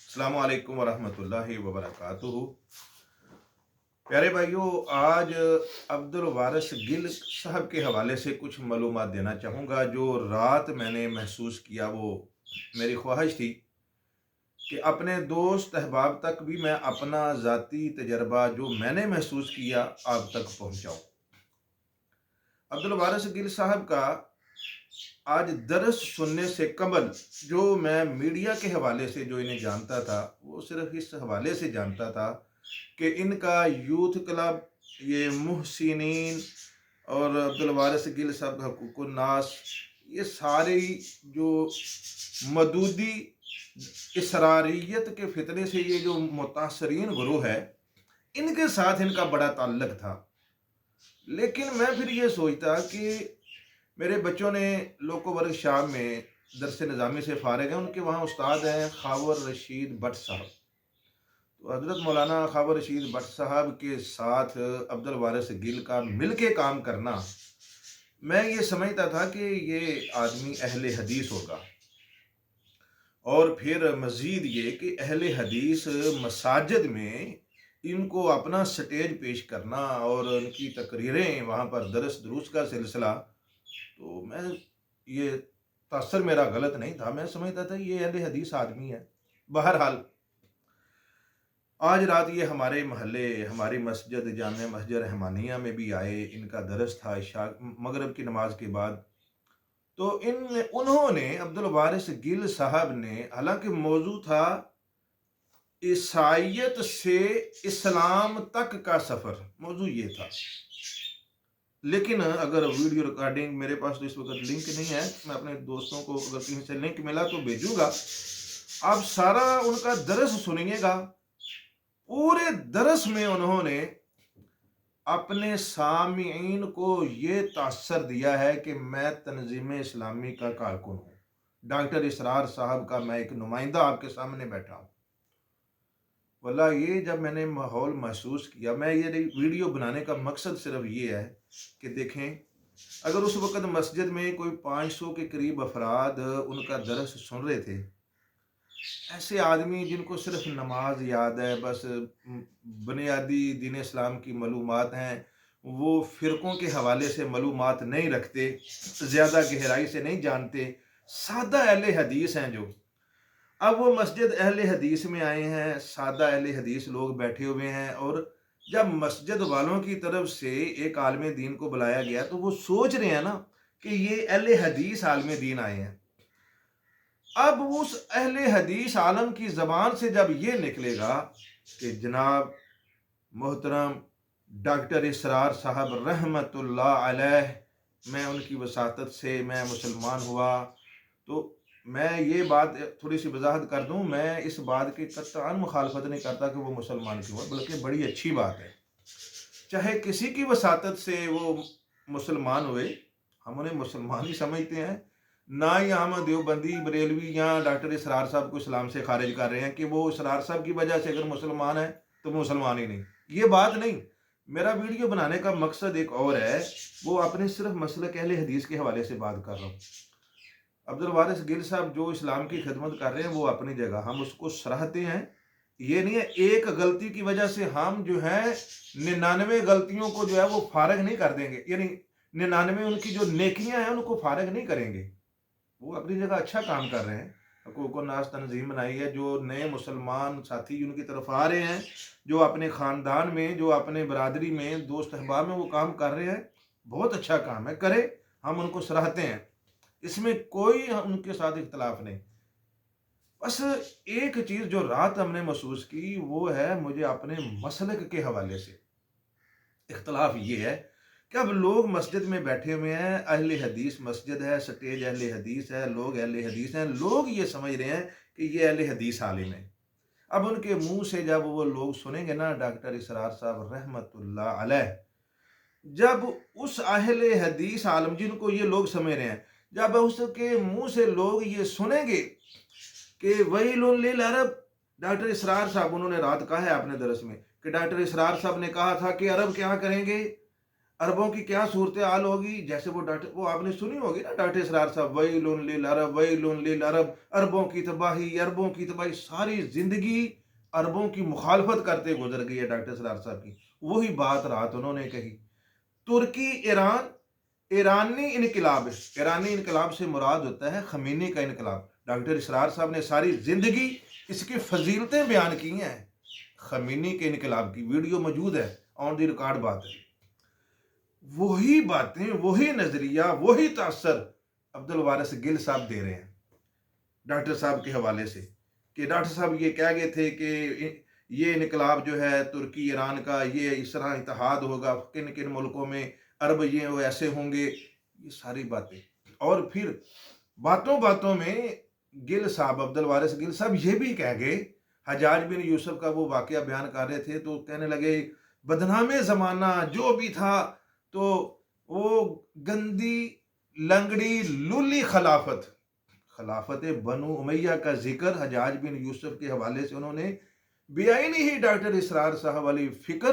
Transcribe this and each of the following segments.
अस्सलामु अलैकुम वरहमतुल्लाहि वबरकातुहू। प्यारे भाइयों, आज अब्दुल वारिस गिल साहब के हवाले से कुछ मालूमात देना चाहूँगा। जो रात मैंने महसूस किया, वो मेरी ख्वाहिश थी कि अपने दोस्त अहबाब तक भी मैं अपना ज़ाती तजर्बा जो मैंने महसूस किया आप तक पहुँचाऊँ। अब्दुल वारिस गिल साहब का आज दरस सुनने से कबल जो मैं मीडिया के हवाले से जो इन्हें जानता था, वो सिर्फ इस हवाले से जानता था कि इनका यूथ क्लब, ये मुहसिनीन और अब्दुल वारिस गिल साहब का हुकूकुन्नास, ये सारी जो मदूदी इसरारियत के फितने से ये जो मुतासरीन गुरूह है, इनके साथ इनका बड़ा ताल्लुक था। लेकिन मैं फिर ये सोचता कि मेरे बच्चों ने लोको वर्ग शाम में दरस निज़ामी से फ़ारिग हैं, उनके वहाँ उस्ताद हैं खावर रशीद भट्ट साहब। तो हज़रत मौलाना खावर रशीद भट्ट साहब के साथ अब्दुल वारिस गिल का मिल के काम करना, मैं ये समझता था कि ये आदमी अहले हदीस होगा। और फिर मज़ीद ये कि अहले हदीस मसाजिद में इनको अपना स्टेज पेश करना और उनकी तकरीरें वहाँ पर दरस दुरूस का सिलसिला, तो मैं ये तासर मेरा गलत नहीं था, मैं समझता था ये अहले हदीस आदमी है। बहरहाल आज रात ये हमारे महल्ले, हमारी मस्जिद जामिया मस्जिद रहमानिया में भी आए, इनका दरस था इशा मगरिब की नमाज के बाद। तो इन उन्होंने अब्दुल वारिस गिल साहब ने, हालांकि मौजू था ईसाइयत से इस्लाम तक का सफ़र, मौजू ये था। लेकिन अगर वीडियो रिकॉर्डिंग मेरे पास तो इस वक्त लिंक नहीं है, मैं अपने दोस्तों को अगर कहीं से लिंक मिला तो भेजूंगा। आप सारा उनका दरस सुनिएगा। पूरे दरस में उन्होंने अपने सामीईन को ये तासर दिया है कि मैं तंजीम इस्लामी का कारकुन हूँ, डॉक्टर इसरार साहब का मैं एक नुमाइंदा आपके सामने बैठा हूँ। वल्ला ये जब मैंने माहौल महसूस किया, मैं ये वीडियो बनाने का मकसद सिर्फ ये है कि देखें, अगर उस वक़्त मस्जिद में कोई 500 के करीब अफराद उनका दरस सुन रहे थे, ऐसे आदमी जिनको सिर्फ नमाज याद है, बस बुनियादी दीन इस्लाम की मालूमात हैं, वो फ़िरक़ों के हवाले से मालूमात नहीं रखते, ज़्यादा गहराई से नहीं जानते, सादा अहले हदीस हैं जो। अब वो मस्जिद अहले हदीस में आए हैं, सादा अहले हदीस लोग बैठे हुए हैं, और जब मस्जिद वालों की तरफ से एक आलिम दीन को बुलाया गया तो वो सोच रहे हैं ना कि ये अहले हदीस आलिम दीन आए हैं। अब उस अहले हदीस आलम की ज़बान से जब ये निकलेगा कि जनाब मोहतरम डॉक्टर इसरार साहब रहमतुल्लाह अलैह, मैं उनकी वसातत से मैं मुसलमान हुआ, तो मैं ये बात थोड़ी सी वजाहत कर दूं, मैं इस बात की कतई मुखालफत नहीं करता कि वो मुसलमान क्यों है, बल्कि बड़ी अच्छी बात है। चाहे किसी की वसातत से वो मुसलमान हुए, हम उन्हें मुसलमान ही समझते हैं। ना ही हम देवबंदी बरेलवी या डॉक्टर इसरार साहब को इस्लाम से खारिज कर रहे हैं कि वो इसरार साहब की वजह से अगर मुसलमान है तो वो मुसलमान ही नहीं, ये बात नहीं। मेरा वीडियो बनाने का मकसद एक और है, वो अपने सिर्फ मसलक अहले हदीस के हवाले से बात कर रहा हूँ। अब्दुल वारिस गिल साहब जो इस्लाम की खिदमत कर रहे हैं वो अपनी जगह, हम उसको सराहते हैं। ये नहीं है एक गलती की वजह से हम जो है 99 गलतियों को जो है वो फारग नहीं कर देंगे, यानी 99 उनकी जो नेकियां हैं उनको फारग नहीं करेंगे। वो अपनी जगह अच्छा काम कर रहे हैं। हुकूकुन्नास तंजीम बनाई है, जो नए मुसलमान साथी उनकी तरफ आ रहे हैं, जो अपने ख़ानदान में, जो अपने बरादरी में, दोस्त अहबाब में वो काम कर रहे हैं, बहुत अच्छा काम है, करे, हम उनको सराहते हैं, इसमें कोई उनके साथ इख्तलाफ नहीं। बस एक चीज़ जो रात हमने महसूस की वो है, मुझे अपने मसलक के हवाले से इख्तलाफ ये है कि अब लोग मस्जिद में बैठे हुए हैं, अहले हदीस मस्जिद है, स्टेज अहले हदीस है, लोग अहले हदीस हैं, लोग ये समझ रहे हैं कि ये अहले हदीस आलिम है। अब उनके मुंह से जब वो लोग सुनेंगे ना डॉक्टर इसरार साहब रहमतुल्लाह अलैह, जब उस अहले हदीस आलम जिनको ये लोग समझ रहे हैं, जब उसके मुंह से लोग ये सुनेंगे कि वहीलुन लिल अरब, डॉक्टर इसरार साहब, उन्होंने रात कहा है अपने दरस में कि डॉक्टर इसरार साहब ने कहा था कि अरब क्या करेंगे, अरबों की क्या सूरत हाल होगी, जैसे वो आपने सुनी होगी ना डॉक्टर इसरार साहब, वैलुन लिल अरब, वैलुन लिल अरब, अरबों की तबाही, अरबों की तबाही। सारी जिंदगी अरबों की मुखालफत करते गुजर गई है डॉक्टर इसरार साहब की। वही बात रात उन्होंने कही। तुर्की ईरान, ईरानी इनकलाब, ईरानी इनकलाब से मुराद होता है खमीनी का इनकलाब। डॉक्टर इसरार साहब ने सारी जिंदगी इसकी फजीलतें बयान की हैं। खमीनी के इनकलाब की वीडियो मौजूद है, ऑन द रिकॉर्ड बात है। वही बातें, वही नजरिया, वही तासर अब्दुल वारिस गिल साहब दे रहे हैं डॉक्टर साहब के हवाले से, कि डॉक्टर साहब ये कह गए थे कि ये इनकलाब जो है तुर्की ईरान का, ये इस तरह इत्तेहाद होगा, किन किन मुल्कों में अरब ये वो ऐसे होंगे, ये सारी बातें। और फिर बातों बातों में गिल साहब, अब्दुल वारिस गिल साहब ये भी कह गए, हजाज बिन यूसुफ का वो वाकया बयान कर रहे थे तो कहने लगे बदनामे ज़माना जो भी था, तो वो गंदी लंगड़ी लूली खिलाफत, खिलाफत बनु उमैया का जिक्र हजाज बिन यूसुफ के हवाले से उन्होंने बेआईनी ही डॉक्टर इसरार साहब वाली फिक्र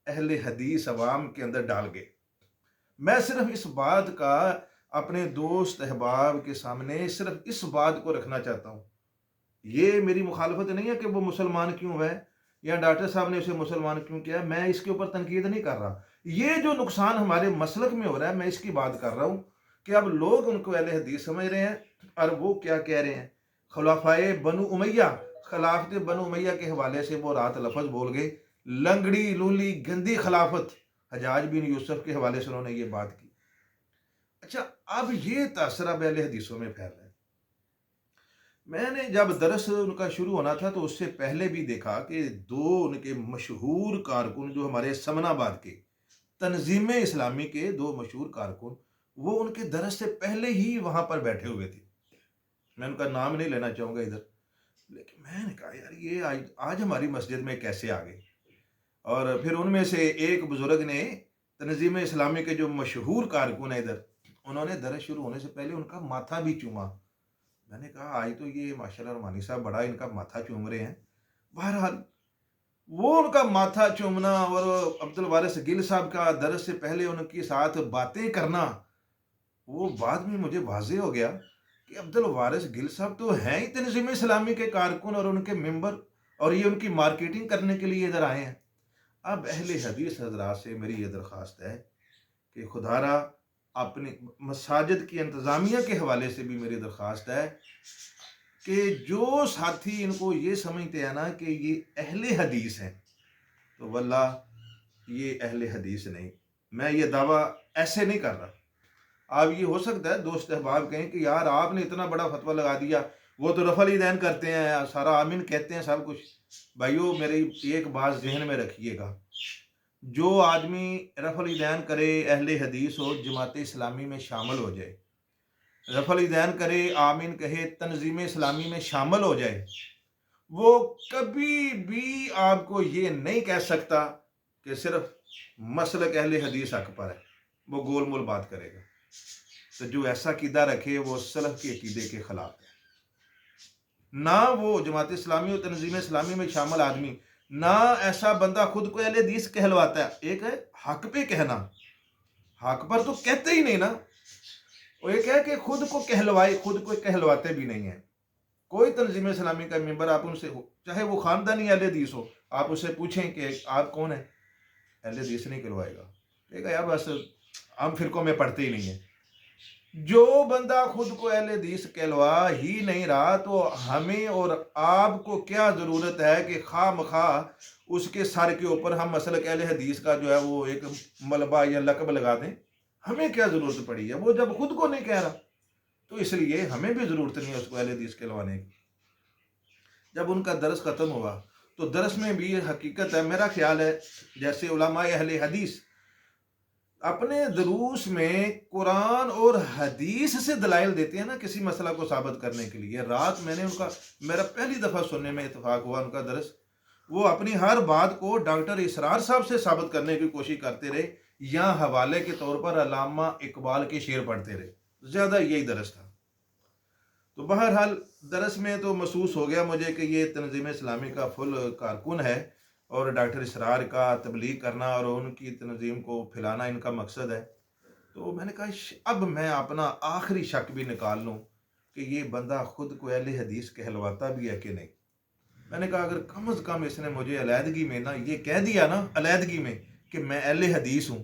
अहले हदीस अवाम के अंदर डाल गए। मैं सिर्फ इस बात का अपने दोस्त अहबाब के सामने सिर्फ इस बात को रखना चाहता हूँ, ये मेरी मुखालफत नहीं है कि वो मुसलमान क्यों है या डॉक्टर साहब ने उसे मुसलमान क्यों किया, मैं इसके ऊपर तनकीद नहीं कर रहा। ये जो नुकसान हमारे मसलक में हो रहा है, मैं इसकी बात कर रहा हूँ कि अब लोग उनको अहले हदीस समझ रहे हैं और वो क्या कह रहे हैं, खुलाफाए बनु उमैया, खिलाफत बनु उमैया के हवाले से वो रात लफज बोल गए, लंगड़ी लूली गंदी खिलाफत, हजाज बिन यूसुफ के हवाले से उन्होंने ये बात की। अच्छा, अब ये तासर अब अहले हदीसों में फैल रहा है। मैंने जब दरस उनका शुरू होना था तो उससे पहले भी देखा कि दो उनके मशहूर कारकुन जो हमारे समनाबाद के तंजीम इस्लामी के दो मशहूर कारकुन, वो उनके दरस से पहले ही वहां पर बैठे हुए थे। मैं उनका नाम नहीं लेना चाहूंगा इधर, लेकिन मैंने कहा यार ये आज हमारी मस्जिद में कैसे आ गए। और फिर उनमें से एक बुजुर्ग ने तंजीम इस्लामी के जो मशहूर कारकुन है इधर, उन्होंने दरस शुरू होने से पहले उनका माथा भी चूमा। मैंने कहा आज तो ये माशाल्लाह रहमानी साहब बड़ा इनका माथा चूम रहे हैं। बहरहाल वो उनका माथा चूमना और अब्दुल वारिस गिल साहब का दरस से पहले उनके साथ बातें करना, वो बाद में मुझे वाज़ेह हो गया कि अब्दुल वारिस गिल साहब तो हैं ही तंजीम इस्लामी के कारकुन और उनके मेंबर, और ये उनकी मार्केटिंग करने के लिए इधर आए हैं। अब अहले हदीस हजरात से मेरी ये दरख्वास्त है कि खुदारा अपनी मसाजिद की इंतज़ामिया के हवाले से भी मेरी दरख्वास्त है कि जो साथी इनको ये समझते हैं ना कि ये अहले हदीस हैं, तो वल्लाह ये अहले हदीस नहीं। मैं ये दावा ऐसे नहीं कर रहा। अब ये हो सकता है दोस्त अहबाब कहें कि यार आपने इतना बड़ा फतवा लगा दिया, वो तो रफल ईदैन करते हैं, सारा आमीन कहते हैं, सब कुछ। भाइयों मेरी एक बात जहन में रखिएगा, जो आदमी रफल ईदैन करे अहले हदीस हो, जमात इस्लामी में शामिल हो जाए, रफल ईदैन करे, आमीन कहे, तंजीम इस्लामी में शामिल हो जाए, वो कभी भी आपको ये नहीं कह सकता कि सिर्फ मसलक अहले हदीस हक पर है, वो गोल मोल बात करेगा। तो जो ऐसा कीदा रखे वो सलफ के अकीदे के खिलाफ है। ना वो जमात इस्लामी और तंजीम इस्लामी में शामिल आदमी, ना ऐसा बंदा खुद को अहले हदीस कहलवाता है। एक है हक पे कहना, हक पर तो कहते ही नहीं ना, वो एक है कि खुद को कहलवाए, खुद को कहलवाते भी नहीं है। कोई तंजीम इस्लामी का मेंबर आप उनसे हो, चाहे वो खानदानी अहले हदीस हो, आप उससे पूछें कि आप कौन है, अहले हदीस नहीं करवाएगा, कहेगा यार बस हम फिरकों में पढ़ते ही नहीं है। जो बंदा खुद को अहले हदीस कहलवा ही नहीं रहा, तो हमें और आपको क्या ज़रूरत है कि खामखा उसके सर के ऊपर हम मसलक अहले हदीस का जो है वो एक मलबा या लकब लगा दें। हमें क्या ज़रूरत पड़ी है, वो जब खुद को नहीं कह रहा, तो इसलिए हमें भी ज़रूरत नहीं है उसको अहले हदीस कहलवाने की। जब उनका दरस ख़त्म हुआ तो दरस में भी ये हकीकत है, मेरा ख्याल है जैसे उलमाए अहले हदीस अपने दरूस में कुरान और हदीस से दलाइल देते हैं ना किसी मसला को साबित करने के लिए। रात मैंने उनका, मेरा पहली दफ़ा सुनने में इत्तेफाक हुआ उनका दरस, वो अपनी हर बात को डॉक्टर इसरार साहब से साबित करने की कोशिश करते रहे, या हवाले के तौर पर अल्लामा इकबाल के शेर पढ़ते रहे, ज़्यादा यही दरस था। तो बहरहाल दरस में तो महसूस हो गया मुझे कि ये तंजीम इस्लामी का फुल कारकुन है, اور ڈاکٹر اسرار کا تبلیغ کرنا اور ان کی تنظیم کو پھیلانا ان کا مقصد ہے۔ تو میں نے کہا اب میں اپنا آخری شک بھی نکال لوں کہ یہ بندہ خود کو اہل حدیث کہلواتا بھی ہے کہ نہیں۔ میں نے کہا اگر کم از کم اس نے مجھے علیحدگی میں نا یہ کہہ دیا نا علیحدگی میں کہ میں اہل حدیث ہوں،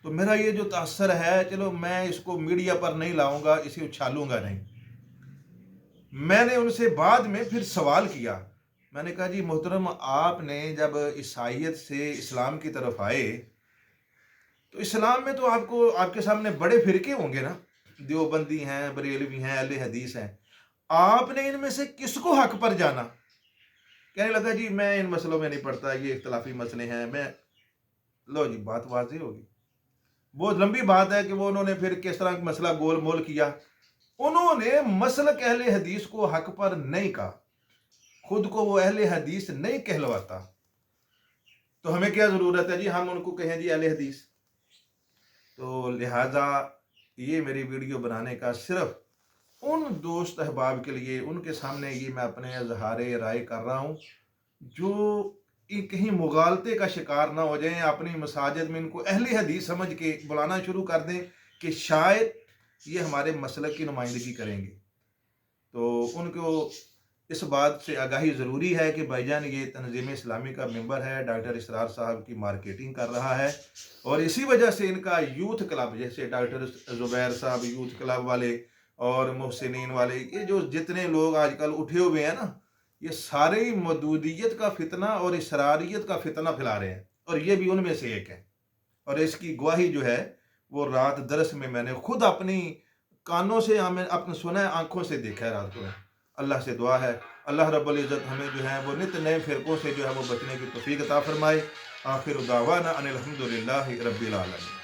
تو میرا یہ جو تاثر ہے، چلو میں اس کو میڈیا پر نہیں لاؤں گا، اسے اچھالوں گا نہیں۔ میں نے ان سے بعد میں پھر سوال کیا، میں نے کہا جی محترم، آپ نے جب عیسائیت سے اسلام کی طرف آئے تو اسلام میں تو آپ کے سامنے بڑے فرقے ہوں گے نا، دیوبندی ہیں، بریلوی ہیں، اہل حدیث ہیں، آپ نے ان میں سے کس کو حق پر جانا؟ کہنے لگا جی میں ان مسئلوں میں نہیں پڑتا، یہ اختلافی مسئلے ہیں، میں لو جی بات واضح ہوگی۔ بہت لمبی بات ہے کہ وہ انہوں نے پھر کس طرح مسئلہ گول مول کیا۔ انہوں نے مسلک اہل حدیث کو حق پر نہیں کہا، خود کو وہ اہل حدیث نہیں کہلواتا، تو ہمیں کیا ضرورت ہے جی ہم ان کو کہیں جی اہل حدیث؟ تو لہٰذا یہ میری ویڈیو بنانے کا صرف ان دوست احباب کے لیے، ان کے سامنے یہ میں اپنے اظہار رائے کر رہا ہوں جو کہیں مغالطے کا شکار نہ ہو جائیں، اپنی مساجد میں ان کو اہل حدیث سمجھ کے بلانا شروع کر دیں کہ شاید یہ ہمارے مسلک کی نمائندگی کریں گے۔ تو ان کو اس بات سے آگاہی ضروری ہے کہ بھائی جان یہ تنظیم اسلامی کا ممبر ہے، ڈاکٹر اسرار صاحب کی مارکیٹنگ کر رہا ہے، اور اسی وجہ سے ان کا یوتھ کلب، جیسے ڈاکٹر زبیر صاحب یوتھ کلب والے اور محسنین والے، یہ جو جتنے لوگ آج کل اٹھے ہوئے ہیں نا، یہ سارے مودودیت کا فتنہ اور اسراریت کا فتنہ پھیلا رہے ہیں، اور یہ بھی ان میں سے ایک ہے۔ اور اس کی گواہی جو ہے وہ رات درس میں نے خود اپنی کانوں سے اپنے سنا ہے، آنکھوں سے دیکھا ہے رات کو۔ اللہ سے دعا ہے اللہ رب العزت ہمیں جو ہے وہ نت نئے فرقوں سے جو ہے وہ بچنے کی توفیق عطا فرمائے۔ آخر دعوانا ان الحمدللہ رب العالمین۔